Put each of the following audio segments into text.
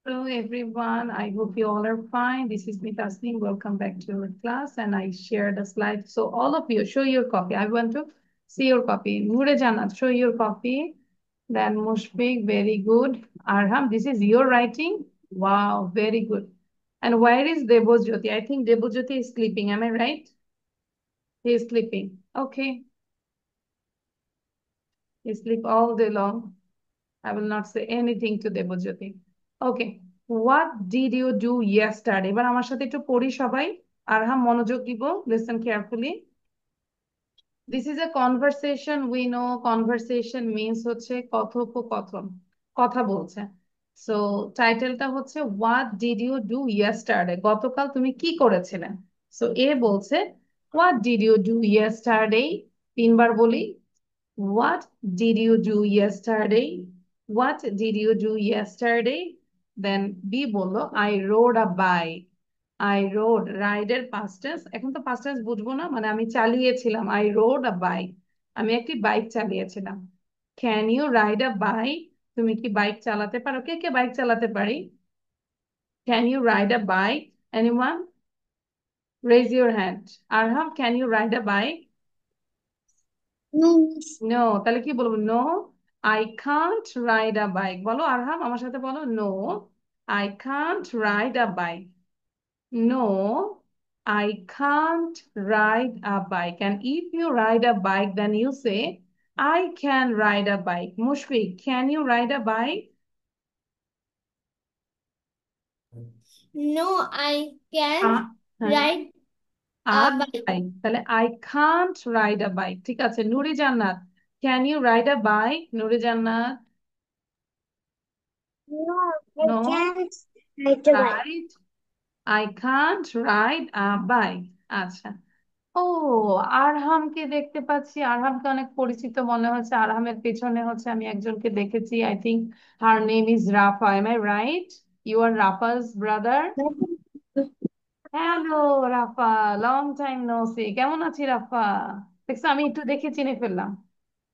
Hello everyone, I hope you all are fine. This is me Tasneem. Welcome back to our class and I shared a slide. So all of you, show your copy. I want to see your copy. Noore Jannat, show your copy. Then Mushfiq, very good. Arham, this is your writing. Wow, very good. And where is Debojyoti? I think Debojyoti is sleeping. Am I right? He is sleeping. Okay. He sleep all day long. I will not say anything to Debojyoti. Okay. What did you do yesterday? এবার আমার সাথে একটু পড়ি সবাই। আরহাম মনোযোগ দিব। Listen carefully. This is a conversation. We know conversation means হচ্ছে কথোপকথন। কথা বলছে। So টাইটেলটা হচ্ছে What did you do yesterday? গতকাল তুমি কি করেছিলে? So এ বলছে What did you do yesterday? তিনবার বলি। What did you do yesterday? What did you do yesterday? Then B বললো I rode a bike. I rode ride এর past tense এখন তো past tense বুঝবো না মানে আমি চালিয়েছিলাম I rode a bike আমি একটি bike চালিয়েছিলাম Can you ride a bike? তুমি কি বাইক চালাতে পারো কে কে বাইক চালাতে পারি Can you ride a bike? Anyone? Raise your hand. Arham, can you ride a bike? No, miss. No, তাহলে কি বলবো? No, I can't ride a bike. বলো আরহাম আমার সাথে বলো No, I can't ride a bike. No, I can't ride a bike. And if you ride a bike, then you say, I can ride a bike. Mushfiq, can you ride a bike? No, I can't আ- হ্যাঁ, ride a a bike. bike. তাহলে I can't ride a bike. ঠিক আছে, নুরি জান্নাত, can you ride a bike? নুরি জান্নাত, No, I no, can't ride a bike. right? I can't ride a bike. আচ্ছা। ও, আরহামকে দেখতে পাচ্ছি, আরহামকে অনেক পরিচিত মনে হচ্ছে। আরহামের পেছনে হচ্ছে আমি একজনকে দেখেছি। I think her name is Rafa. Am I right? You are Rafa's brother? Hello Rafa, long time no see. কেমন আছি রাফা? দেখছো আমি একটু দেখে চিনে ফেললাম।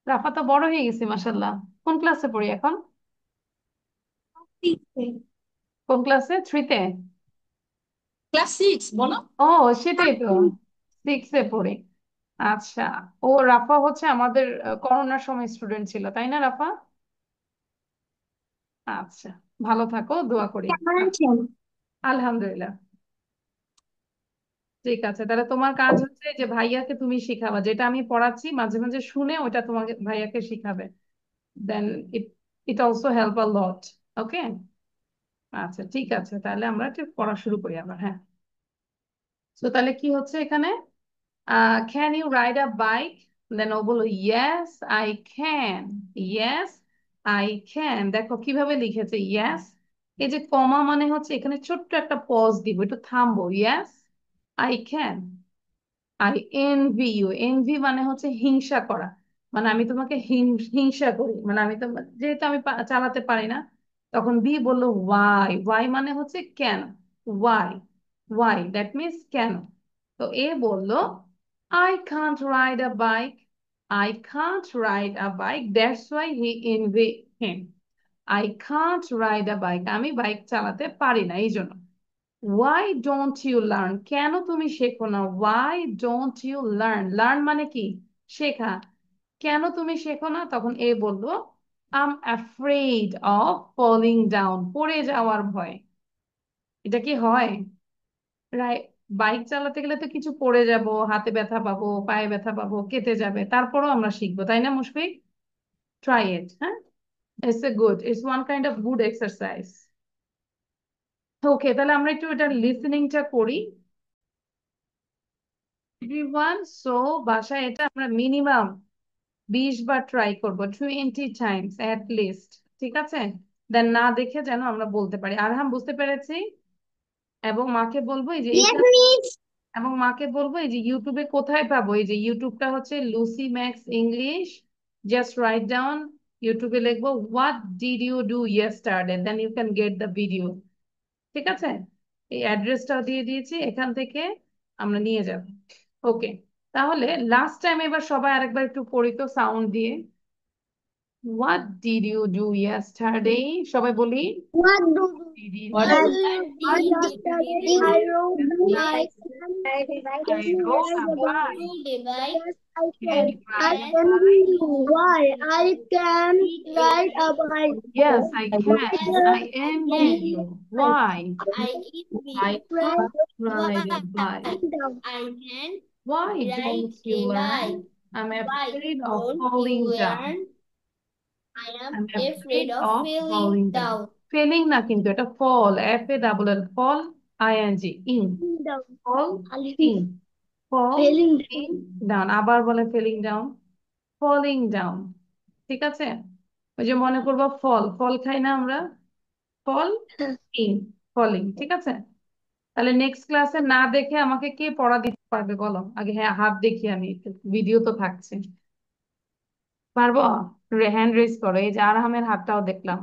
রাফা তো বড় হয়ে গেছে মাসাল্লাহ। কোন ক্লাসে পড়ি এখন? কোন ক্লাসে? থ্রিতে? ক্লাস সিক্স বলো। ও, সেটাই তো, সিক্সে পড়ি। আচ্ছা। ও, রাফা হচ্ছে আমাদের করোনার সময় স্টুডেন্ট ছিল, তাই না রাফা? আচ্ছা, ভালো থাকো, দোয়া করি। কেমন আছেন? আলহামদুলিল্লাহ। ঠিক আছে, তাহলে তোমার কাজ হচ্ছে যে ভাইয়াকে তুমি শিখাবা, যেটা আমি পড়াচ্ছি মাঝে মাঝে শুনে ওটা তোমাকে ভাইয়াকে শিখাবে। দেন ইট ইট অলসো হেল্প আ লট। ওকে। আচ্ছা ঠিক আছে, তাহলে আমরা একটু পড়া শুরু করি আবার। হ্যাঁ, তো তাহলে কি হচ্ছে এখানে? Can you ride a bike? Then ও বললো yes I can. Yes I can. দেখো কিভাবে লিখেছে ইয়েস। এই যে কমা মানে হচ্ছে এখানে ছোট্ট একটা পজ দিব, একটু থামবো। Yes I can. আর এনভি ইউ, এনভি মানে হচ্ছে হিংসা করা। মানে আমি তোমাকে হিংসা করি, মানে আমি তো, যেহেতু আমি চালাতে পারি না। তখন বি বললো ওয়াই। ওয়াই মানে হচ্ছে কেন। ওয়াই। ওয়াই দ্যাট মিনস কেন। তো এ বললো I can't ride a bike. I can't ride a bike, that's why he envy him. I can't ride a bike, আমি বাইক চালাতে পারি না এই জন্য। Why don't you learn? কেন তুমি শেখো না? Why don't you learn? Learn মানে কি? শেখা। কেন তুমি শেখো না? তখন এ বললো I'm afraid of falling down. পড়ে যাওয়ার ভয়। এটা কি হয়? রাইট। বাইক চালাতে গেলে তো কিছু পড়ে যাব, হাতে ব্যথা পাবো, পায়ে ব্যথা পাবো, কেটে যাবে, তারপরও আমরা শিখবো, তাই না মুশফিক? Try it. হ্যাঁ, it's a good, it's one kind of good exercise. Okay, তাহলে আমরা একটু এটা লিসেনিংটা করি এভরিওয়ান। সো বাসায় এটা আমরা মিনিমাম 20 বার ট্রাই করবো, 20 টাইমস অ্যাট লিস্ট। ঠিক আছে? দেন না দেখে যেন আমরা বলতে পারি। আরহাম বুঝতে পেরেছি। এবং মাকে বলবো এই যে Yes, এটা, miss. এবং মাকে বলবো এই যে ইউটিউবে কোথায় পাবো, এই যে ইউটিউবটা হচ্ছে Lucy Max English. Just write down, ইউটিউবে লিখবো what did you do yesterday, then you can get the video. ঠিক আছে? এই অ্যাড্রেসটাও দিয়ে দিয়েছি, এখান থেকে আমরা নিয়ে যাব। ওকে, তাহলে লাস্ট টাইম এবার সবাই আরেকবার একটু পড়ি তো সাউন্ড দিয়ে। What did you do yesterday? সবাই বলি, What do did you what do? I What do did you yesterday? do I rode my yesterday? bike. Can I you rode ride a a bike? bike. Yes, I Can can. you I ride a can bike? why I can ride a bike. Yes, I can. Yes, I envy can you. Why? I ride can't ride a bike. down. Why don't you learn? I'm afraid of falling down. I'm afraid of falling down. Failing না কিন্তু এটা fall, F A double L, fall, ing, in, Down. fall, Falling in, fall, falling in, down. আবার বলে falling down, falling down. ঠিক আছে? ওই যে মনে করবো ফল, ফল খাই না আমরা, ফল, down. In, falling. ঠিক আছে? তাহলে নেক্সট ক্লাসে না দেখে আমাকে কে পড়া দিতে পারবে বলো আগে? হ্যাঁ, হাত দেখি আমি, ভিডিও তো থাকছে। পারবো? হ্যান্ড রেজ করো। এই যে আরহামের হাতটাও দেখলাম।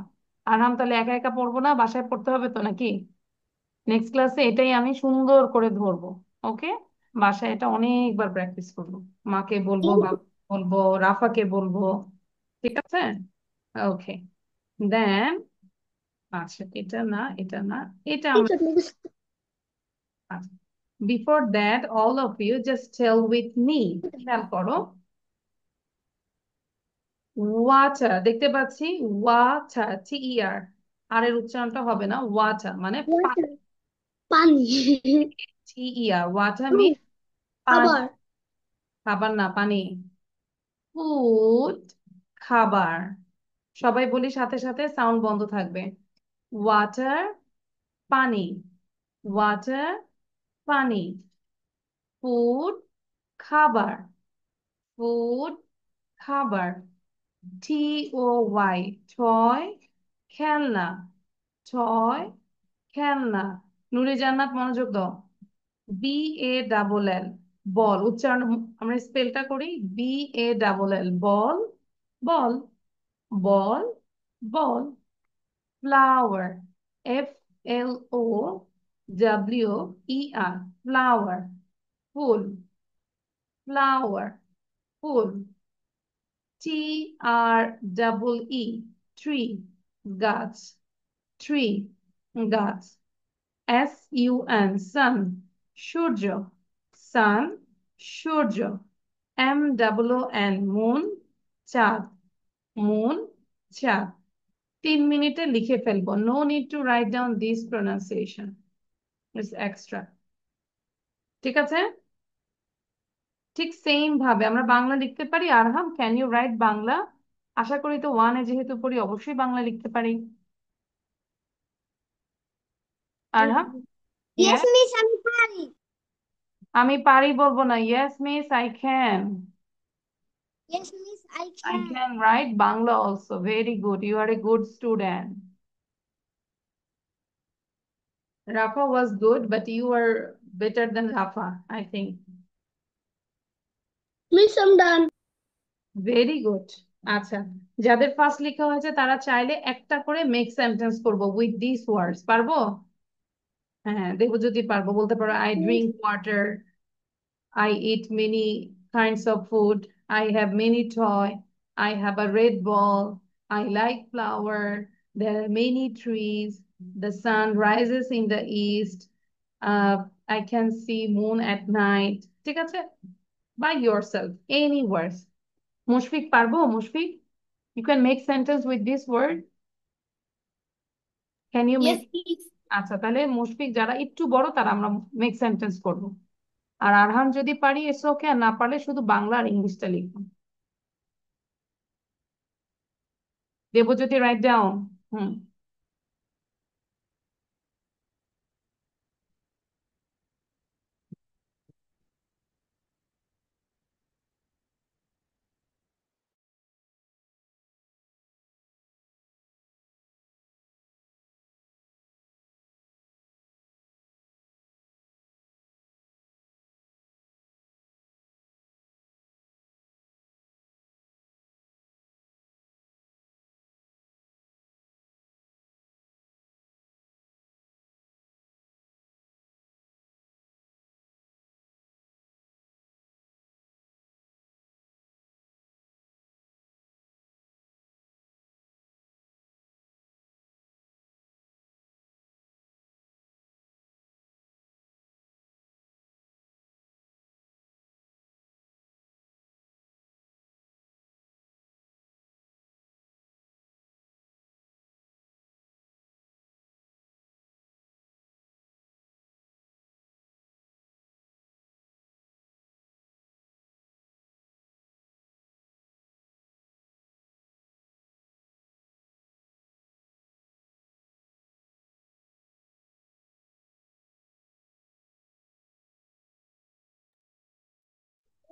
আরহাম, তাহলে একা একা পড়বো না, বাসায় পড়তে হবে তো নাকি? নেক্সট ক্লাসে এটাই আমি সুন্দর করে ধরবো। ওকে? বাসায় এটা অনেকবার প্র্যাকটিস করবো। মাকে বলবো, বাবা বলবো, রাফাকে বলবো। ঠিক আছে? ওকে, দেন, আচ্ছা এটা না, এটা না, এটা আমরা, before that all of you just tell with me. খেয়াল করো, ওয়াটার দেখতে পাচ্ছি, ওয়াটার, TER, আর এর উচ্চারণটা হবে না, ওয়াটার মানে Water. Pani. TER, ওয়াটার মিন পানি। Abar. খাবার না, পানি। ফুড, খাবার। সবাই বলি সাথে সাথে, সাউন্ড বন্ধ থাকবে। ওয়াটার, পানি, ওয়াটার, পানি। ফুড, খাবার, ফুড, খাবার। TOY, টয়, খেলনা, টয়, খেলনা। নুরে জান্নাত মনোযোগ দাও। BALL, বল। উচ্চারণ আমরা স্পেলটা করি, BALL, ball, ball, ball, ball. Flower, FLOWER, flower, ফুল, ফ্লাওয়ার, ফুল। TREE, ট্রি, গাছ, ট্রি, গাছ। SUN, সান, সূর্য, সান, সূর্য। MOON, মুন, চাঁদ, মুন, চাঁদ। 3 মিনিটে লিখে ফেলবো। No need to write down this pronunciation, it's extra. ঠিক আছে? ঠিক সেম ভাবে আমরা বাংলা লিখতে পারি। Arham, can you write Bangla? আশা করি তো ওয়ানে যেহেতু পড়ি অবশ্যই বাংলা লিখতে পারি। Arham, Yes, yes. Miss, I'm sorry. আমি পারি বলবো না, yes miss I can. Yes, Miss, I I can. can write Bangla also. Very good. You are a good student. Rafa was good, but you were better than Rafa, I think. Miss, I'm done. Very good. আচ্ছা, যাদের first লেখা হয়েছে তারা চাইলে একটা করে make sentence করবো with this words. পারবো? হ্যাঁ, দেখবো যদি পারবো। বলতে পারো, I drink water, I eat many kinds of food. I have many toy. I have a red ball. I like flower. There are many trees. The sun rises in the east. I can see moon at night. ঠিক আছে? By yourself. Any words. Mushfiq পারবো? Mushfiq, you can make sentence with this word. Can you Yes, make? Miss. আচ্ছা, তাহলে মুশফিক যারা একটু বড় তারা আমরা মেক সেন্টেন্স করবো। আর আরহাম যদি পারি ইটস ওকে, আর না পারলে শুধু বাংলা আর ইংলিশটা লিখবো। Debjyoti, write down. Hmm.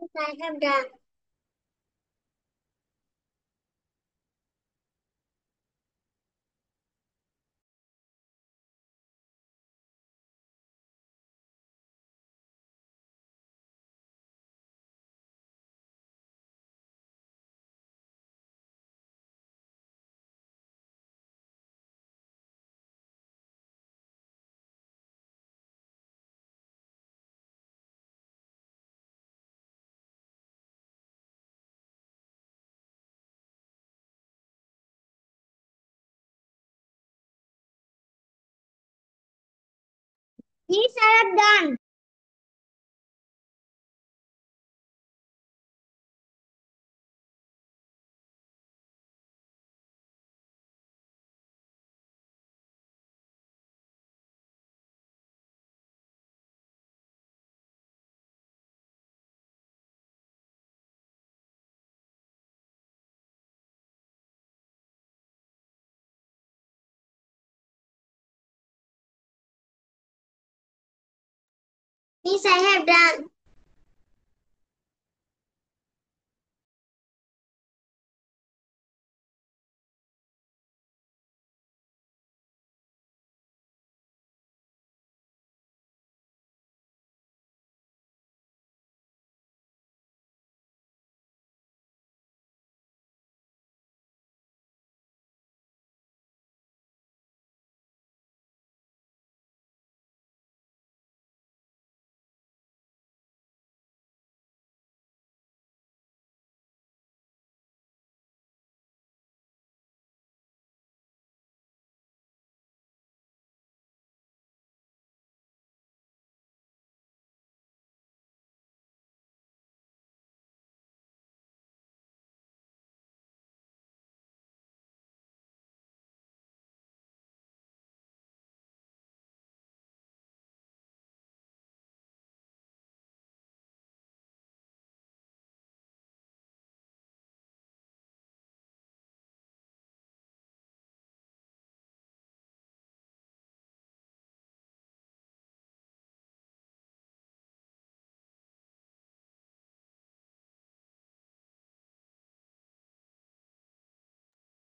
I have done. Yes, I have done. Yes, I have done.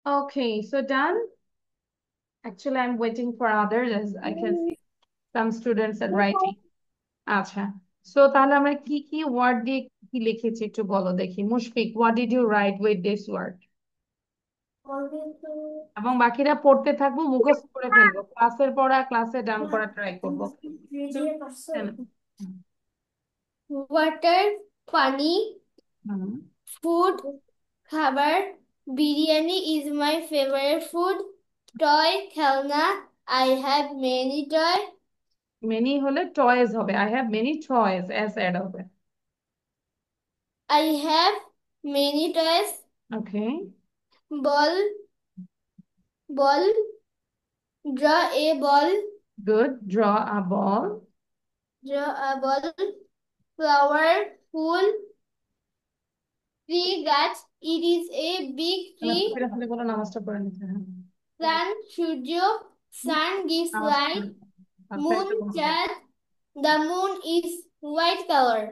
Okay, so done. Actually, I'm waiting for others as I can see some students are writing. আচ্ছা, so তাহলে আমরা কি কি word দিয়ে কি লিখেছি একটু বলো দেখি। Mushfiq, what did you write with this word? এবং বাকিরা পড়তে থাকবো, মুখস্থ করে ফেলবো, ক্লাসের পড়া ক্লাসে ডান করা ট্রাই করবো। হ্যাঁ। Water, পানি, হুম। food, খাবার, biryani is my favorite food. Toy, খেলনা, I have many toy. Many হলে টয়েস হবে, I have many toys, s add হবে। I have many toys. Okay, Ball, ball, draw a ball, good, draw a ball. draw a ball. Flower, ফুল, tree, গাছ, it is a big tree. ফিরে ফেলে বলো নামাজটা পড়ে নিতে। হ্যাঁ, Sun, সূর্য, sun gives নামাজ light. পড়ে। আচ্ছা, Moon, এটা বলো। চাঁদ, the moon is white color.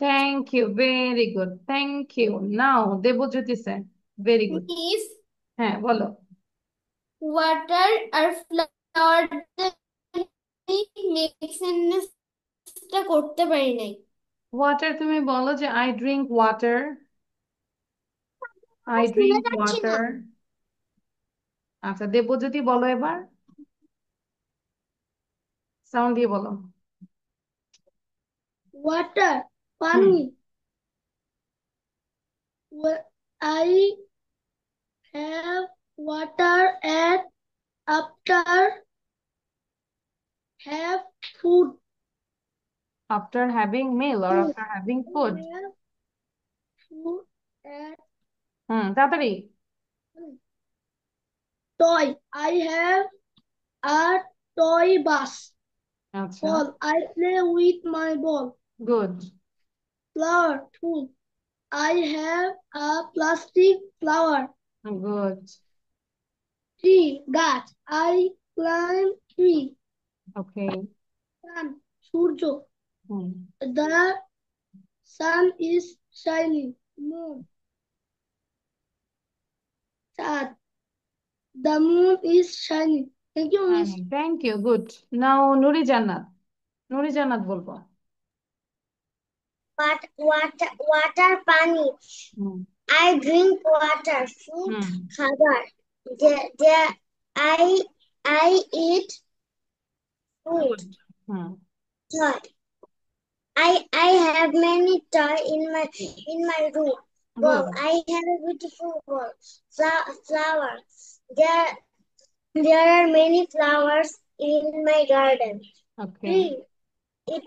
Thank you, very good, thank you. Now Debjyoti sir, very good. Miss, হ্যাঁ বলো। water আর flower মিক্সিংটা করতে পারি নাই। ওয়াটার তুমি বলো যে আই ড্রিঙ্ক ওয়াটার, আই শুনে ড্রিঙ্ক যাচ্ছি না। ওয়াটার। আচ্ছা দেবজ্যোতি বলো এবার, সাউন্ড দিয়ে বলো। Water, হুম। পানি। I have water and after have food. After having meal or Food. after having I food? have food and হুম, তাড়াতাড়ি। toy. I have a toy bus. আচ্ছা, Ball. I play with my ball. Good, Flower. Food. I have a plastic flower. Good. Tree. গাছ. I climb tree. Okay. Sun. Surya. Hmm. The Sun is shining. Moon. Sun. The moon is shining. Thank you, Miss. Thank you, good. Now Nuri Jannat, Nuri জান্নাত বলবো। Water, pani. Hmm. I drink water. Food, হুম। খাবার. There, I, I eat food. Good. Hmm. Toy. I have many toys in my room. Good. Wow, I have a beautiful wall. Flower. There there are many flowers in my garden. Okay. Tree. It,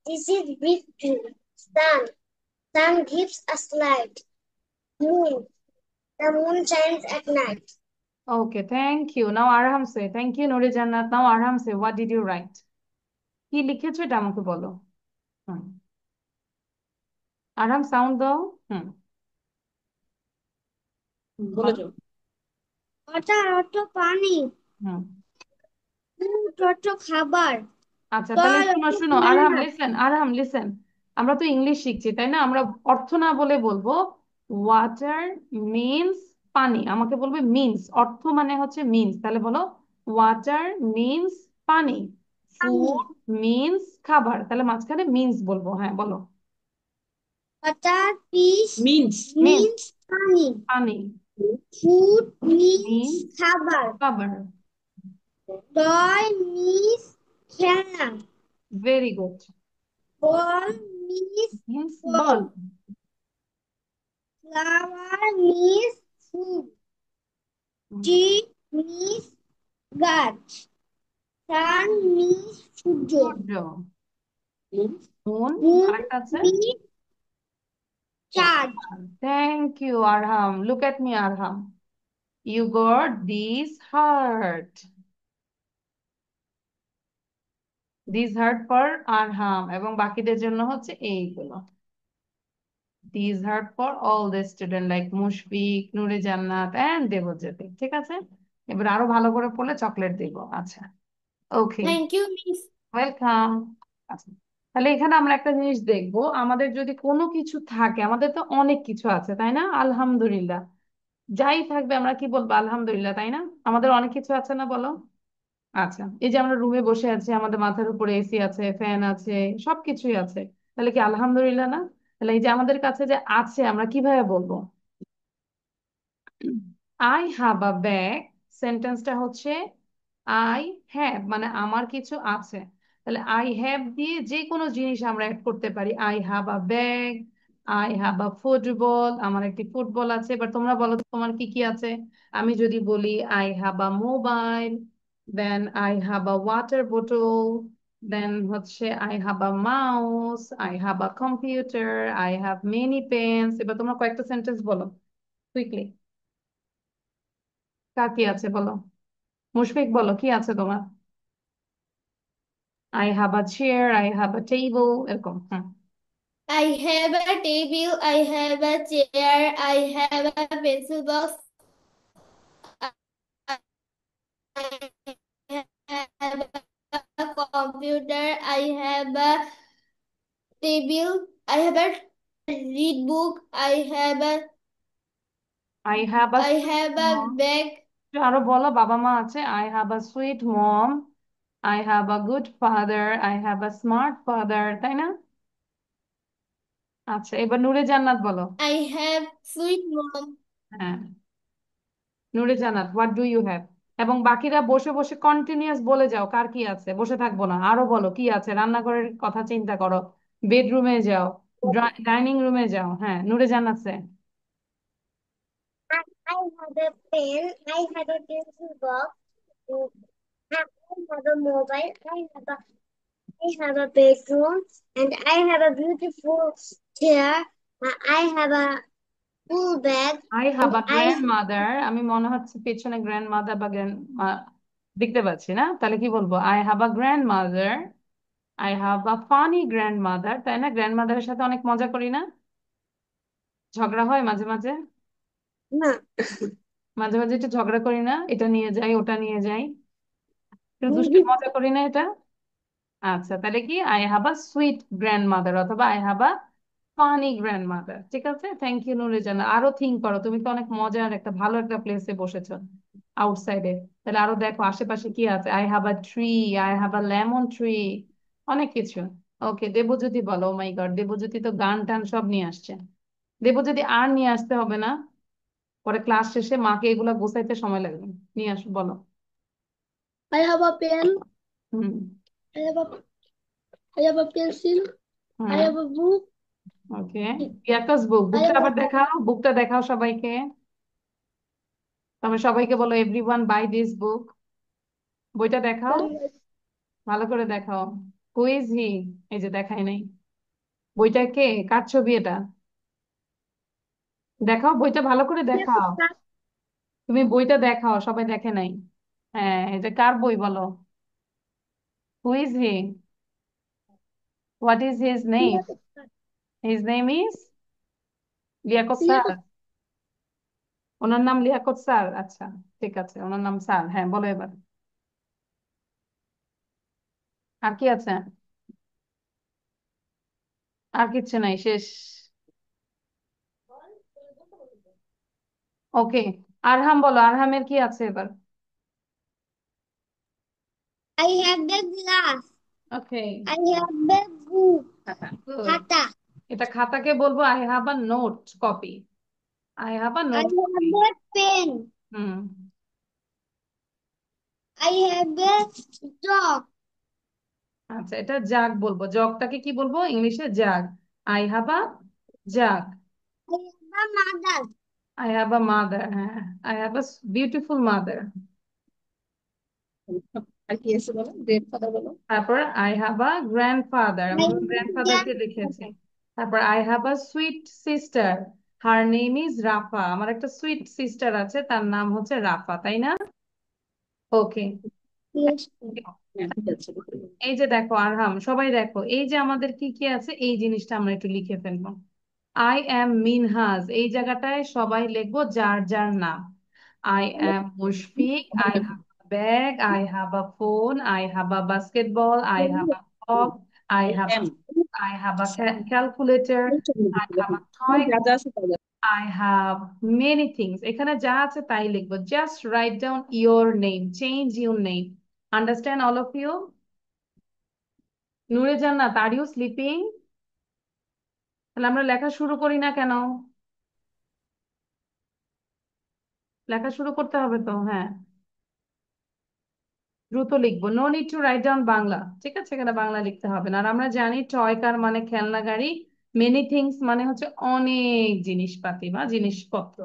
this is big tree. Sun. Sun gives us light. Moon. The moon shines at night. Okay, thank you. Now Arham say, thank you Nuri Jannat. Now Arham say, what did you write? কি লিখেছো এটা আমাকে বলো। হুম। আরহাম sound দাও। হুম। বলে বলো। যাও। Water অর্থ পানি। হুম। Food অর্থ খাবার। আচ্ছা, তাহলে Toy শোনো অর্থ শোনো, আরহাম খেলনা। লিসেন, আরহাম লিসেন। আমরা তো ইংলিশ শিখছি, তাই না? আমরা অর্থ না বলে বলবো ওয়াটার মিনস পানি। আমাকে বলবে মিনস, অর্থ মানে হচ্ছে মিনস। তাহলে বলো ওয়াটার মিনস পানি, পানি। ফুড মিনস খাবার। তাহলে মাঝখানে মিনস বলবো। হ্যাঁ বলো। Water fish means, means means পানি। পানি, Food means মিনস খাবার। খাবার। Toy means খেলনা। Very good. Ball means means ball. বল। Flower means food. Tree means গাছ। Sun means সূর্য। সূর্য। মুন। Moon আরেকটা আছে। means চাঁদ। Thank you, Arham. Look at me, Arham. You got this heart. This heart for Arham. এবং বাকিদের জন্য হচ্ছে এইগুলো। These heart for all the student like Mushfiq, নুরে জান্নাত and দেবজ্যোতি। ঠিক আছে? এবার আরো ভালো করে পড়লে চকলেট দিব। আচ্ছা, ওকে, Thank you, Miss. ওয়েলকাম। আচ্ছা, তাহলে এখানে আমরা একটা জিনিস দেখবো, আমাদের যদি কোনো কিছু থাকে, আমাদের তো অনেক কিছু আছে তাই না? আলহামদুলিল্লাহ, যাই থাকবে আমরা কি বলবো? আলহামদুলিল্লাহ, তাই না? আমাদের অনেক কিছু আছে না, বলো। আচ্ছা, এই যে আমরা রুমে বসে আছি, আমাদের মাথার উপরে এসি আছে, ফ্যান আছে, সবকিছুই আছে। তাহলে কি আলহামদুলিল্লাহ না? তাহলে এই যে আমাদের কাছে যে আছে, আমরা কিভাবে বলবো? আই হ্যাভ আ ব্যাগ, সেন্টেন্সটা হচ্ছে আই হ্যাভ মানে আমার কিছু আছে। তাহলে আই হ্যাভ দিয়ে যে কোনো জিনিস আমরা অ্যাড করতে পারি। I have a bag, I have a football, আমার একটি ফুটবল আছে। এবার তোমরা বলো তো তোমার কি কি আছে। আমি যদি বলি I have a mobile, then I have a water বোতল, দেন হচ্ছে I have a mouse, I have a computer, I have many pens. এবার তোমরা কয়েকটা সেন্টেন্স বলো কুইকলি। কার কি আছে বলো। মুশফিক বলো কি আছে তোমার। I have a chair, I have a table, এরকম। হুম। I have a table, I have a chair, I have a pencil box, I have a computer, I have a table, I have a read book, I have a I sweet have a mom. bag. আরো বলো, বাবা মা আছে। I have a sweet mom, I have a good father, I have a smart father, তাই না? আচ্ছা, এবার নূরে জান্নাত বলো। I have sweet mom. হ্যাঁ, নূরে জান্নাত, হোয়াট ডু ইউ হ্যাভ? এবং বাকিরা বসে বসে কন্টিনিউয়াস বলে যাও কার কি আছে, বসে থাকবো না, আরো বলো কি আছে। রান্নাঘরের কথা চিন্তা করো, বেডরুমে যাও, ডাইনিং রুমে যাও। হ্যাঁ, নূরে জান্নাত sir. I have a pen, I have a pencil box, I have a mobile, I have a bedroom, and I have a beautiful chair. I have a full bag, I have and a grand mother, আমি মনে হচ্ছে পেছনে grand mother বা grand দেখতে পাচ্ছি না, তাহলে কি বলবো? I have a grand mother, I have a funny grand mother, তাই না? গ্র্যান্ড মাদারের সাথে অনেক মজা করি না? ঝগড়া হয় মাঝে মাঝে, না, মাঝে মাঝে একটু ঝগড়া করি না? এটা নিয়ে যাই, ওটা নিয়ে যাই, একটু দুষ্টু মজা করি না এটা? আচ্ছা, তাহলে কি I have a sweet grand mother অথবা I have a funny grandmother, ঠিক আছে, থ্যাংক ইউ নুরজানা। আরো থিঙ্ক করো, তুমি তো অনেক মজার একটা ভালো একটা প্লেসে বসেছো আউটসাইডে। তাহলে আরো দেখো আশেপাশে কি আছে। I have a tree, I have a lemon tree, অনেক কিছু। ওকে, দেবজ্যোতি বলো। ও মাই গড, দেবজ্যোতি তো গান টান সব নিয়ে আসছে। দেবজ্যোতি আর নিয়ে আসতে হবে না, পরে ক্লাস শেষে মাকে এগুলা গোছাইতে সময় লাগবে। নিয়ে আসো, বলো। I have a pen. Hmm. I have a I have a pencil. I hmm. have a book. Okay, ইয়াকাস book, I বুকটা have আবার দেখাও, বুকটা দেখাও সবাইকে। তবে সবাইকে বলো এভরিওয়ান বাই দিস বুক। বইটা দেখাও, a ভালো করে দেখাও। হু ইজ হি? এই যে দেখাই নাই। বইটা কে, কার ছবি এটা? দেখাও বইটা, ভালো করে দেখাও। তুমি বইটা দেখাও, সবাই দেখে নাই। হ্যাঁ, এটা কার বই বলো? Who is he? What is his name? His name is Liaquat sir. ওনার নাম লিয়াকত স্যার, আচ্ছা, ঠিক আছে, ওনার নাম স্যার। হ্যাঁ, বলো এবার। আর কি আছে? আর কিচ্ছু নাই, শেষ। ওকে, আরহাম বলো, আরহামের কি আছে এবার? I have the glass. Okay, I have the book. Good. Hata. এটা খাতাকে বলবো I have a note copy. I have a I note have copy. the pen. Hmm. I have the dog. আচ্ছা, এটা জাগ বলবো, জগটাকে কি বলবো ইংলিশে? Jug. I have a jug. I have the mother. I have a mother, হ্যাঁ, I have a beautiful mother. আর কি আছে বলো, গ্রেটফাদার বলো। তারপর I have a grandfather, I আমি have তোমার গ্র্যান্ডফাদারকে লিখেছি। grandfather. তারপর I have a sweet sister, her name is Rafa. আমার একটা সুইট সিস্টার আছে, তার নাম হচ্ছে রাফা, তাই না? ওকে। Yes. হ্যাঁ, ঠিক আছে। এই যে দেখো আরহাম, সবাই দেখো, এই যে আমাদের কি কি আছে, এই জিনিসটা আমরা একটু লিখে ফেলবো। আই অ্যাম মিনহাজ, এই জায়গাটায় সবাই লিখবো যার যার নাম। I am Mushfiq, I have a bag, I have a phone, I have a basketball, I have a clock, I have um I have a calculator, I have a toy, যা যা আছে তাই আছে। I have many things. এখানে যা আছে তাই লিখবো। Just write down your name. Change your name. Understand all of you? নূরে জান্নাত, আর ইউ স্লিপিং? তাহলে আমরা লেখা শুরু করি না কেন? লেখা শুরু করতে হবে তো, হ্যাঁ। দ্রুত লিখবো। No need to write down Bangla, ঠিক আছে, এখানে বাংলা লিখতে হবে না। আর আমরা জানি টয় কার মানে খেলনা গাড়ি, মেনি থিংস মানে হচ্ছে অনেক জিনিসপাতি বা জিনিসপত্র।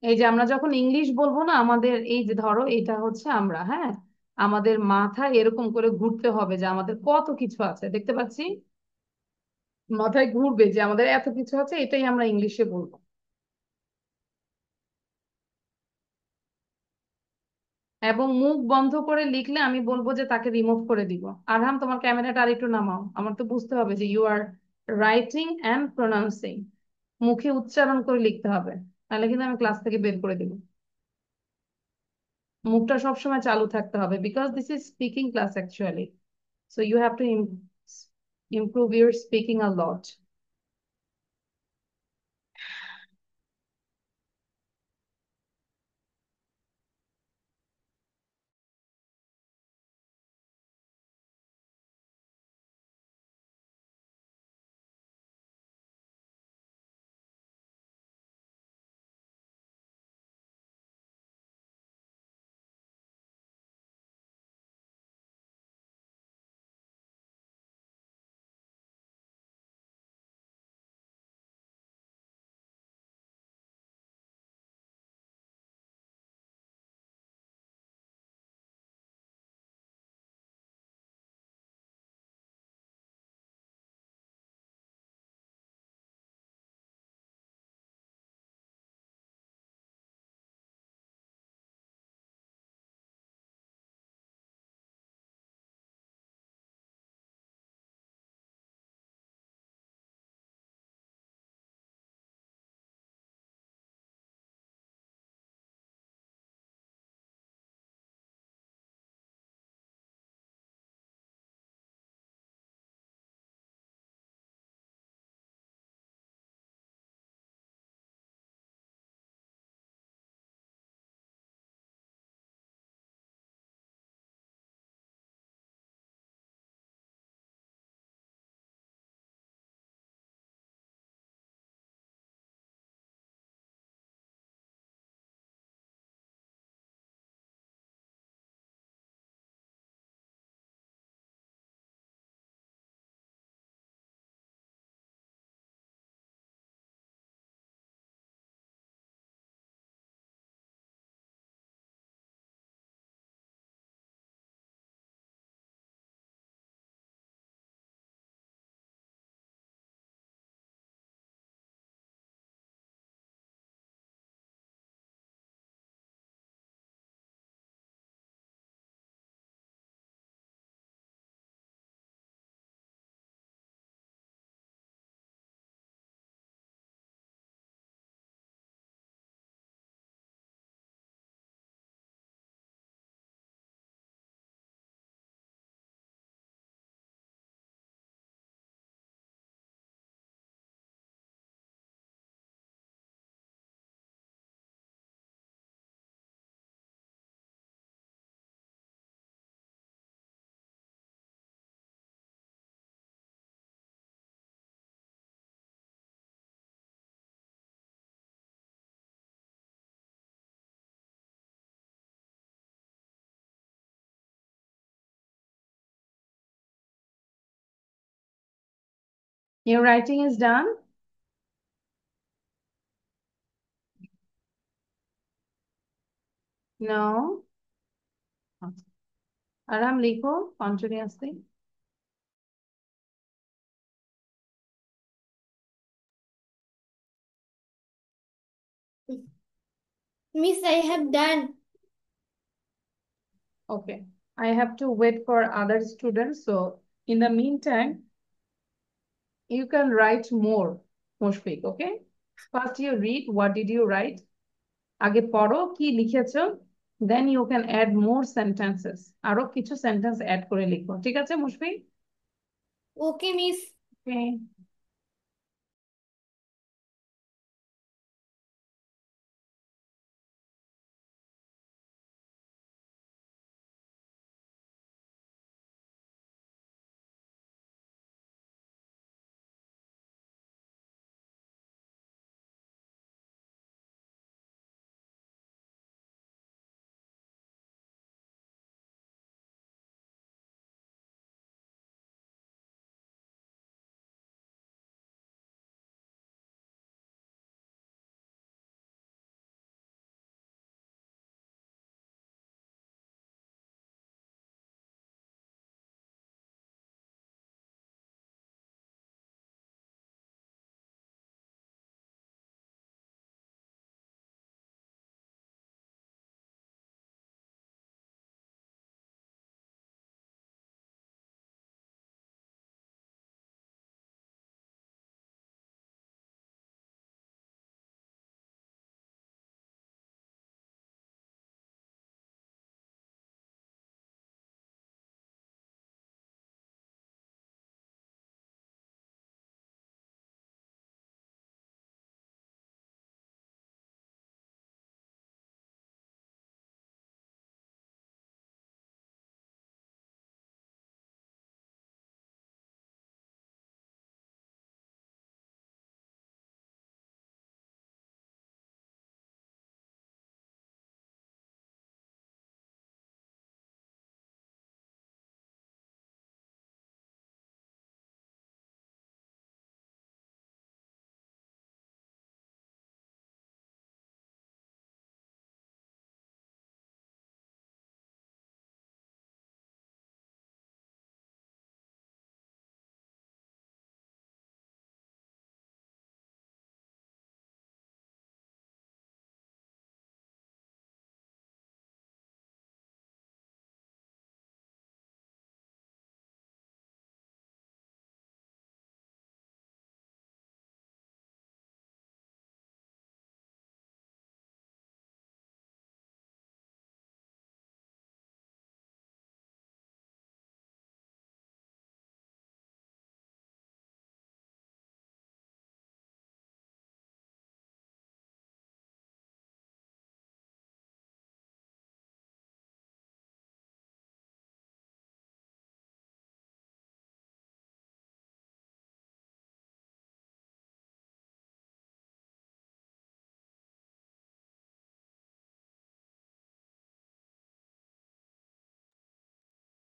এই যে আমরা যখন ইংলিশ বলবো না, আমাদের এই যে ধরো এটা হচ্ছে আমরা, হ্যাঁ, আমাদের মাথায় এরকম করে ঘুরতে হবে যে আমাদের কত কিছু আছে, দেখতে পাচ্ছি মাথায় ঘুরবে যে আমাদের এত কিছু আছে, এটাই আমরা ইংলিশে বলবো। এবং মুখ বন্ধ করে লিখলে আমি বলবো যে তাকে রিমুভ করে দিব। আরহাম, তোমার ক্যামেরাটা আর একটু নামাও, আমার তো বুঝতে হবে যে you are writing and pronouncing. মুখে উচ্চারণ করে লিখতে হবে, তাহলে কিন্তু আমি ক্লাস থেকে বের করে দিব। মুখটা সবসময় চালু থাকতে হবে, because this is speaking class actually. So you have to improve your speaking a lot. Your writing is done? No. আরহাম লিখো continuously. Miss, I have done. Okay. I have to wait for other students. So in the meantime, you can write more, Mushfiq. Okay. First you read. What did you write? আগে পড়ো কি লিখেছো, then you can add more sentences, আরো কিছু sentence add করে লিখো, ঠিক আছে Mushfiq? Okay, Miss. Okay.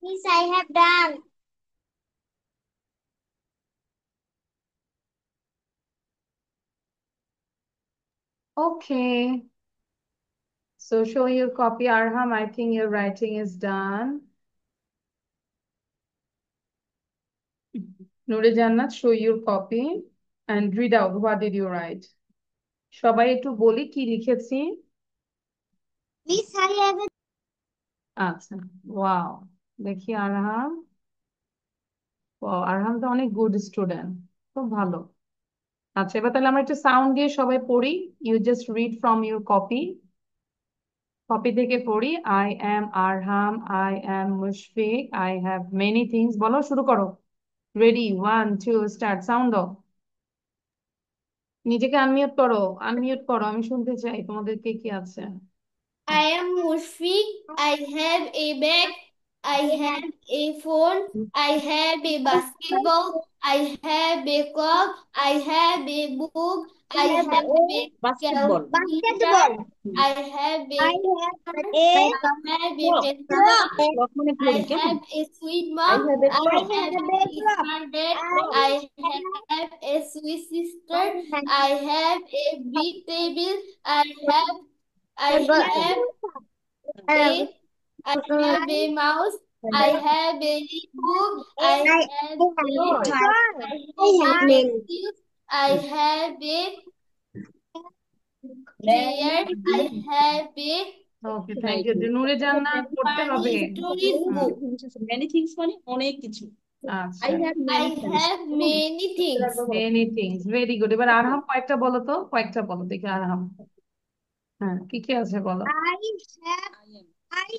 Miss, I have done. Okay, so show your copy, Arham. I think your writing is done. Nure Jannat, show your copy and read out what did you write. সবাই একটু বলি কি লিখেছি। Miss, I have a আচ্ছা, wow, দেখি আরহাম। Wow, আরহাম তো অনেক good student, খুব ভালো। আচ্ছা, এবার তাহলে আমরা একটা সাউন্ড দিয়ে সবাই পড়ি। You just read from your copy. Copy থেকে পড়ি। I am Arham, I am Mushfiq, I have many things. বলো, শুরু করো। Ready, one two start, sound দাও। নিজেকে আনমিউট করো, আনমিউট করো, আমি শুনতে চাই তোমাদের কে কি আছে। I am Mushfiq. I have a bag. I have a phone. I have a basketball. I have a clock. I have a book. I have a basketball. calculator. I have I a have pen. a I have a clock, pencil. clock মানে I ঘড়ি, কেমন? have a sweet I mom. have a I clock, have a smart dad. I have a sweet sister. I have a big table. I have a I have a mouse. I and have a big book. I have a toy, I have a pencil. I have a chair. I have a okay, thank you. Noore Jannat পড়তে হবে। funny stories হুম, book. many things মানে অনেক কিছু। I আচ্ছা, have I many friends, have কেমন? many things. Many things, very good. এবার আরহাম কয়েকটা বলো তো, কয়েকটা বলো দেখি আরহাম। হ্যাঁ, কি কি আছে বলো। I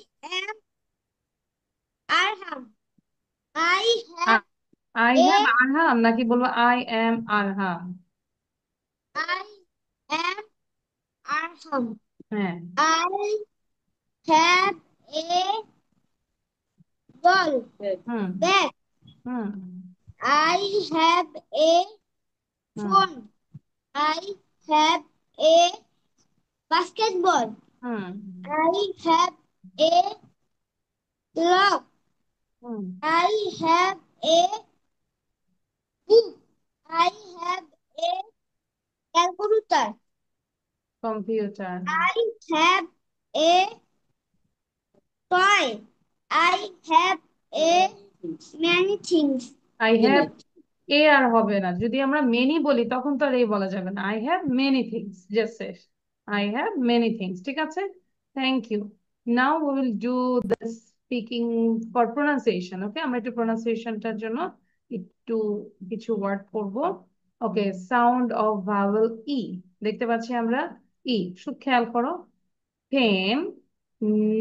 am, I have I a have Arham নাকি বলবো I am Arham? I am Arham. হ্যাঁ। I have a ball hmm bat. Hmm I have a hmm phone. I have a basketball. Hmm I have a clock. Hmm I have a book. I have a calculator. Computer. I have a toy. I have a many things I in have, it. এ আর হবে না, যদি আমরা many বলি তখন তো আর এ বলা যাবে না। I have many things, just say I have many things. ঠিক আছে, thank you. Now we will do the speaking for pronunciation. Okay, আমরা একটু প্রোনাউন্সিয়েশনটার জন্য একটু কিছু ওয়ার্ড করব। Okay, sound of vowel E দেখতে পাচ্ছি আমরা। ই, শুধু খেয়াল করো। পেন,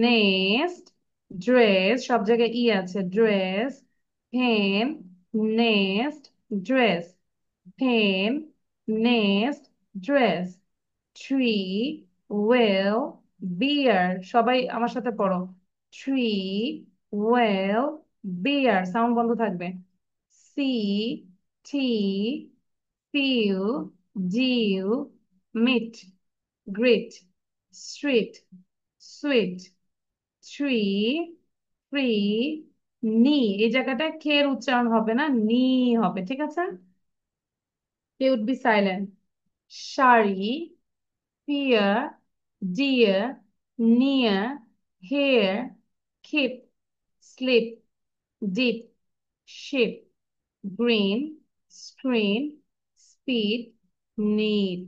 নেস্ট, ড্রেস, সব জায়গায় ই আছে। Dress, pen, nest, dress, pen, nest, dress. Tree, well, beer, সবাই আমার সাথে পড়ো। ট্রি, ওয়েল, বিয়ার, সাউন্ড বন্ধ থাকবে। Sea, tea, few, Jew, meet, greet, street, sweet, three, free, knee. এই জায়গাটা কে এর উচ্চারণ হবে না, নি হবে। ঠিক আছে, K would be silent. Share, pear, dear, near, hair, keep, sleep, deep, ship, green, screen, speed, need.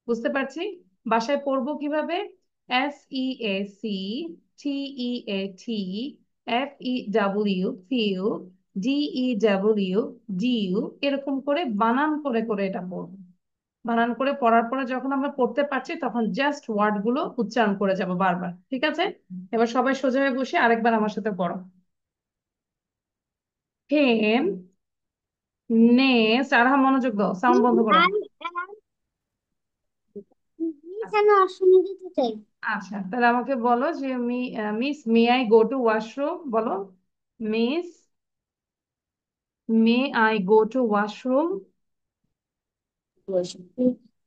বুঝতে পারছি। বাসায় পড়বো কিভাবে? S E A C, T E A T, F E W few, D E W dew, এরকম করে বানান করে করে এটা পড়বো। বানান করে পড়ার পরে যখন আমরা পড়তে পারছি তখন জাস্ট ওয়ার্ড গুলো উচ্চারণ করে যাব বারবার। ঠিক আছে, এবার সবাই সোজা হয়ে বসে আরেকবার আমার সাথে পড়ো। পেন, নেস, আর মনোযোগ দাও, সাউন্ড বন্ধ করো। I am Miss আমি অসময়ে দিতে চাই। আচ্ছা, তাহলে আমাকে বলো যে miss, may I go to washroom বলো। Miss, may I go to washroom.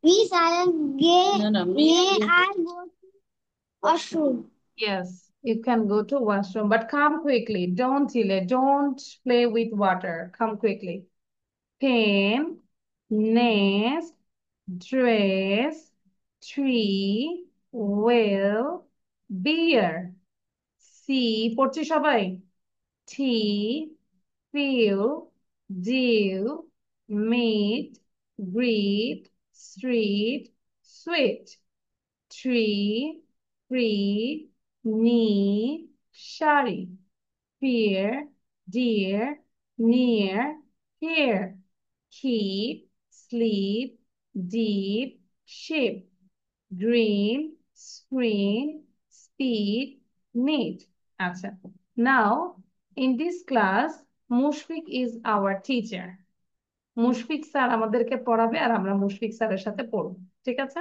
Miss I am gay. No, no, may I go to washroom? Yes, you can go to washroom, but come quickly. Don't delay. Don't play with water. Come quickly. Pen, nest, dress, tree, well, beer. C, পড়ছি সবাই। Tea, feel, dew, meet, greet, street, sweet, tree, free, knee, shari, fear, dear, near, here, keep, sleep, deep, ship, green, screen, speed, need. আচ্ছা, now in this class Mushfiq is our teacher. Mushfiq sir আমাদেরকে পড়াবে আর আমরা মুশফিক স্যারের সাথে পড়বো। ঠিক আছে,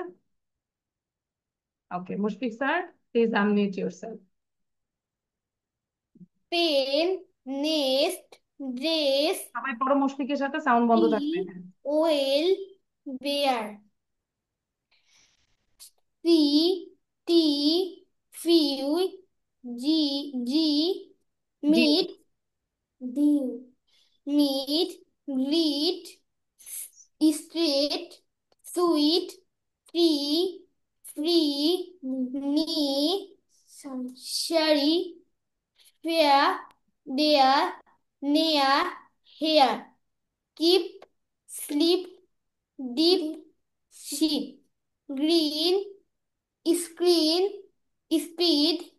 okay Mushfiq sir, please unmute yourself. Pen, nest, dress, সবাই পড়ো মুশফিকের সাথে, সাউন্ড বন্ধ টি, থাকবে। Well, bear. Sea, tea, few, G, G, G. Meet, dew, meet, greet, straight, sweet, free, free, knee, share, fair, there, near, hair, keep, sleep, deep, ship, green, screen, speed,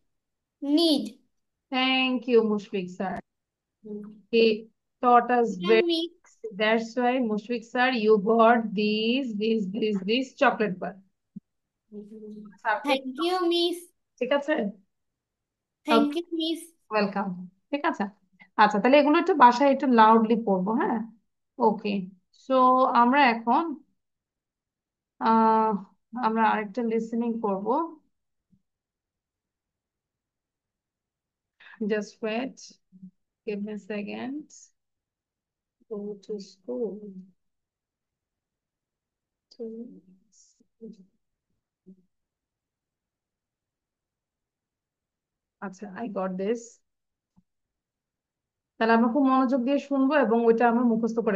need. Thank you Mushfiq sir, he taught us very. That's why Mushfiq sir, you got this chocolate bar. Thank you miss. ঠিক আছে। Thank you miss. Welcome. ঠিক আছে। আচ্ছা, তাহলে এগুলো একটু বাসায় একটু লাউডলি পড়বো, হ্যাঁ। ওকে। সো আমরা এখন আহ আমরা আরেকটা লিসেনিং করব। Just wait, give me a second. Go to school. To- আচ্ছা, আই গট দিস। তাহলে আমরা খুব মনোযোগ দিয়ে শুনবো এবং ওইটা আমরা মুখস্থ করে